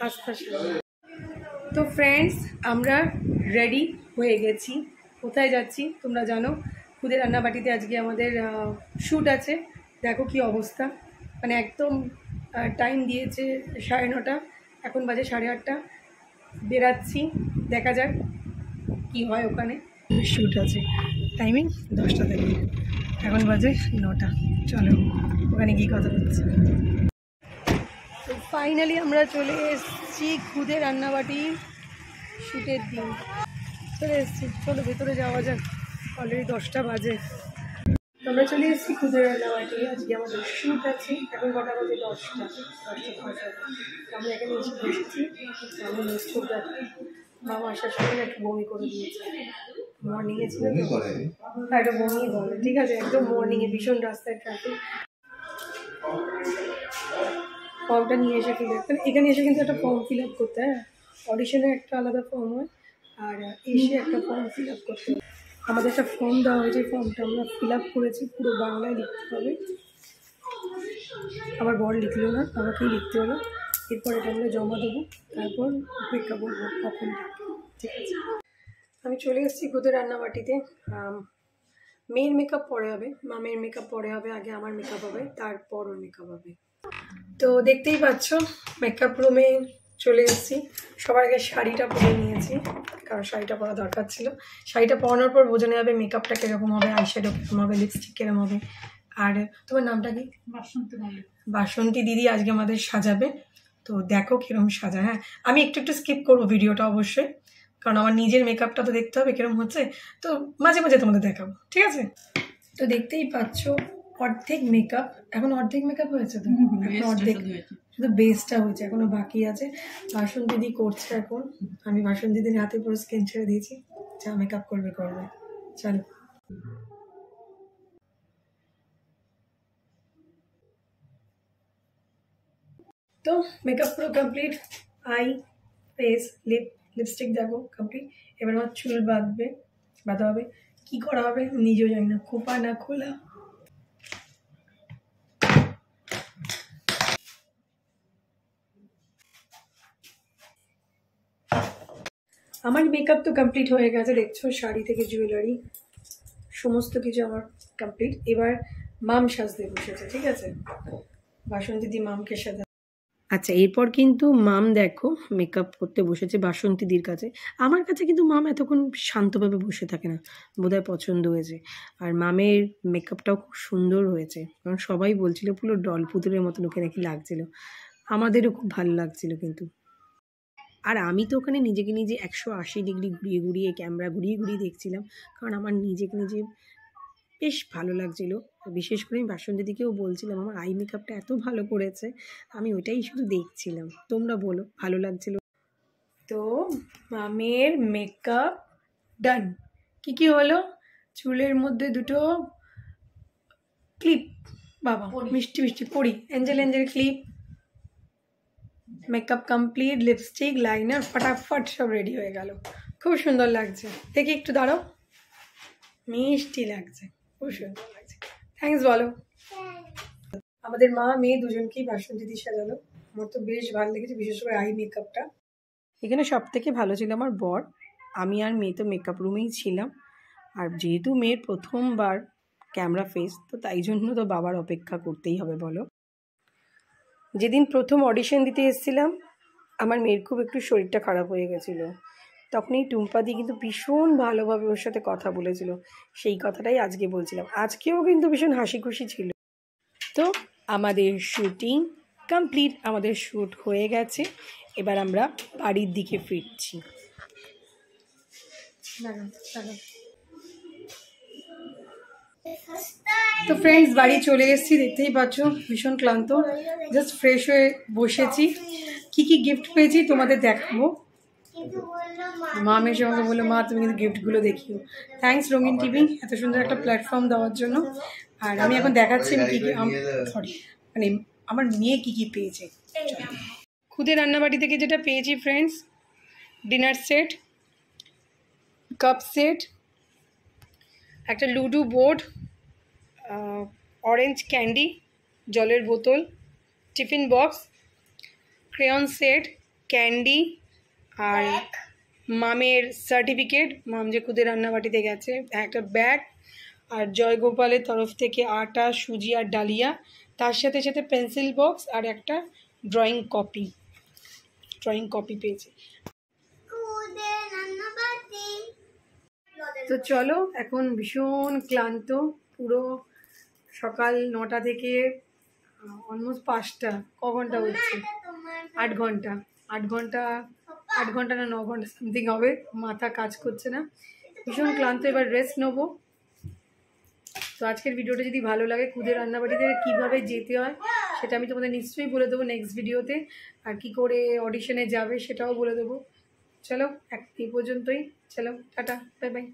আচ্ছা, তো ফ্রেন্ডস আমরা রেডি হয়ে গেছি। কোথায় যাচ্ছি তোমরা জানো, খুদে রান্নাবাটিতে আজকে আমাদের শ্যুট আছে। দেখো কি অবস্থা, মানে একদম টাইম দিয়েছে 9:30, এখন বাজে 8:30। বেরাচ্ছি, দেখা যাক কি হয়। ওখানে শ্যুট আছে, টাইমিং 10টা থেকে, এখন বাজে 9টা। চলো ওখানে গিয়ে কথা হচ্ছে। তো ফাইনালি আমরা চলে এসেছি খুদে রান্নাবাটি শ্যুটের দিন। চলে এসেছি, চলো ভেতরে যাওয়া যাক। অলরেডি 10টা বাজে। আমরা চলে এসেছি খুদে রান্নাবাটি, আজকে আমাদের শ্যুট আছে। এখন কটা বাজে? 10টা। আমরা এখানে এসে বসেছি। আমি শ্যুট দেখি, মামা আসার সময় একটু বমি করে দিয়েছে। মর্নিংয়ে ছিল তো, একটা বমি বলে, ঠিক আছে, একদম মর্নিংয়ে ভীষণ রাস্তায় ট্রাফিক। ফর্মটা নিয়ে এসে ফিল আপ, এখানে এসে কিন্তু একটা ফর্ম ফিল আপ করতে হয়। অডিশনে একটা আলাদা ফর্ম হয়, আর এসে একটা ফর্ম ফিল আপ করতে হয়। আমাদের একটা ফর্ম দেওয়া হয়েছে, ফর্মটা আমরা ফিল আপ করেছি, পুরো বাংলায় লিখতে হবে। আমার বর লিখলো না, আমাকেই লিখতে হলো। এরপর এটা আমরা জমা দেবো, তারপর অপেক্ষা করবো কখন। ঠিক আছে, আমি চলে এসেছি খুদে রান্নাবাটিতে। মেয়ের মেকআপ পরে হবে, মামের মেকআপ পরে হবে, আগে আমার মেকআপ হবে, তারপর ওর মেকআপ হবে। তো দেখতেই পাচ্ছ মেকআপ রুমে চলে এসেছি। সবার আগে শাড়িটা পরে নিয়েছি, কারণ শাড়িটা পরা দরকার ছিল। শাড়িটা পরানোর পর বোঝানো যাবে মেকআপটা কীরকম হবে, আইশ্যাডো কীরকম হবে, লিপস্টিক কীরকম হবে। আর তোমার নামটা কি? বাসন্তী দিদি আজকে আমাদের সাজাবে। তো দেখো কীরকম সাজা। হ্যাঁ, আমি একটু একটু স্কিপ করবো ভিডিওটা অবশ্যই, কারণ আমার নিজের মেকআপটা তো দেখতে হবে কীরকম হচ্ছে। তো মাঝে মাঝে তোমাদের দেখাবো, ঠিক আছে? তো দেখতেই পাচ্ছ অর্ধেক মেকআপ, এখন অর্ধেক মেকআপ হয়েছে তো, এখন অর্ধেক, শুধু বেসটা হয়েছে, এখনো বাকি আছে। বাসন্তী দিদি করছে এখন, আমি বাসন্তী দিদির হাতে পুরো স্কিন ছেড়ে দিয়েছি, যা মেকআপ করবে করবে। চলো। তো মেকআপ পুরো কমপ্লিট, আই, ফেস, লিপস্টিক দেখো কমপ্লিট। এবার আমার চুল বাঁধা হবে। কি করা হবে নিজেও জানি না, খোপা না খোলা। আমার মেকআপ তো কমপ্লিট হয়ে গেছে, দেখছো শাড়ি থেকে জুয়েলারি সমস্ত কিছু আমার কমপ্লিট। এবার মাম সাজতে বসেছে, ঠিক আছে, বাসন্তী দি মামকে সাজা। আচ্ছা, এরপর কিন্তু মাম দেখো মেকআপ করতে বসেছে বাসন্তীদির কাছে। আমার কাছে কিন্তু মাম এতক্ষণ শান্তভাবে বসে থাকে না, বোধহয় পছন্দ হয়েছে। আর মামের মেকআপটাও খুব সুন্দর হয়েছে, কারণ সবাই বলছিল পুরো ডল পুতুলের মতো লোকে নাকি লাগছিল। আমাদেরও খুব ভালো লাগছিল কিন্তু। আর আমি তো ওখানে নিজেকে নিজে 180 ডিগ্রি ঘুরিয়ে ঘুরিয়ে ক্যামেরা ঘুরিয়ে ঘুরিয়ে দেখছিলাম, কারণ আমার নিজেকে নিজে বেশ ভালো লাগছিলো। বিশেষ করে আমি বাসন্তী দিকেও বলছিলাম আমার আই মেকআপটা এত ভালো করেছে, আমি ওইটাই শুধু দেখছিলাম। তোমরা বলো ভালো লাগছিল? তো মামের মেকআপ ডান। কি কি হলো? চুলের মধ্যে দুটো ক্লিপ, বাবা মিষ্টি মিষ্টি পরি, Angel clip, makeup complete, lipstick, liner, ফটাফট সব রেডি হয়ে গেল। খুব সুন্দর লাগছে, দেখি একটু দাঁড়াও, মিষ্টি লাগছে, খুব সুন্দর লাগছে। থ্যাঙ্কস বলো। আমাদের মা মেয়ে দুজনকেই বাসন্তী দিদি সাজালো, আমার তো বেশ ভালো লেগেছে, বিশেষ করে আই মেকআপটা। এখানে সব থেকে ভালো ছিল আমার বর, আমি আর মেয়ে তো মেকআপ রুমেই ছিলাম। আর যেহেতু মেয়ের প্রথমবার ক্যামেরা ফেস, তো তাই জন্য তো বাবার অপেক্ষা করতেই হবে বলো। যেদিন প্রথম অডিশন দিতে এসেছিলাম, আমার মেয়ের খুব একটু শরীরটা খারাপ হয়ে গেছিলো, তখন এই টুম্পাদি কিন্তু ভীষণ ভালোভাবে ওর সাথে কথা বলেছিল। সেই কথাটাই আজকে বলছিলাম, আজকেও কিন্তু ভীষণ হাসি খুশি ছিল। তো আমাদের শুটিং কমপ্লিট, আমাদের শ্যুট হয়ে গেছে। এবার আমরা বাড়ির দিকে ফিরছি। তো ফ্রেন্ডস বাড়ি চলে এসেছি, দেখতেই পাচ্ছ ভীষণ ক্লান্ত, জাস্ট ফ্রেশ হয়ে বসেছি। কি কি গিফট পেয়েছি তোমাদের দেখাবো। মামের সঙ্গে বললো মা তুমি কিন্তু গিফটগুলো দেখিও। থ্যাঙ্কস রঙিন টিভি এত সুন্দর একটা প্ল্যাটফর্ম দেওয়ার জন্য। আর আমি এখন দেখাচ্ছি আমি কী কী, সরি মানে আমার মেয়ে কী কী পেয়েছে। খুদে রান্নাবাড়ি থেকে যেটা পেয়েছি friends, dinner set, cup set, একটা লুডো বোর্ড, অরেঞ্জ ক্যান্ডি, জলের বোতল, tiffin box, crayon set, candy, আর মামের সার্টিফিকেট, মাম যে খুদে রান্নাবাটিতে গেছে, একটা ব্যাগ, আর জয়গোপালের তরফ থেকে আটা, সুজি আর ডালিয়া, তার সাথে সাথে পেন্সিল বক্স আর একটা ড্রয়িং কপি পেয়েছি। তো চলো, এখন ভীষণ ক্লান্ত, পুরো সকাল 9টা থেকে অলমোস্ট 5টা, ক ঘন্টা হচ্ছে, 8 ঘন্টা, 8 ঘন্টা না 9 ঘন্টা সামথিং হবে, মাথা কাজ করছে না, ভীষণ ক্লান্ত, এবার রেস্ট নেবো। তো আজকের ভিডিওটা যদি ভালো লাগে, খুদে রান্নাবাড়িতে কীভাবে যেতে হয় সেটা আমি তোমাদের নিশ্চয়ই বলে দেবো নেক্সট ভিডিওতে, আর কি করে অডিশনে যাবে সেটাও বলে দেবো। চলো এই পর্যন্তই, চলো টাটা, বাই বাই।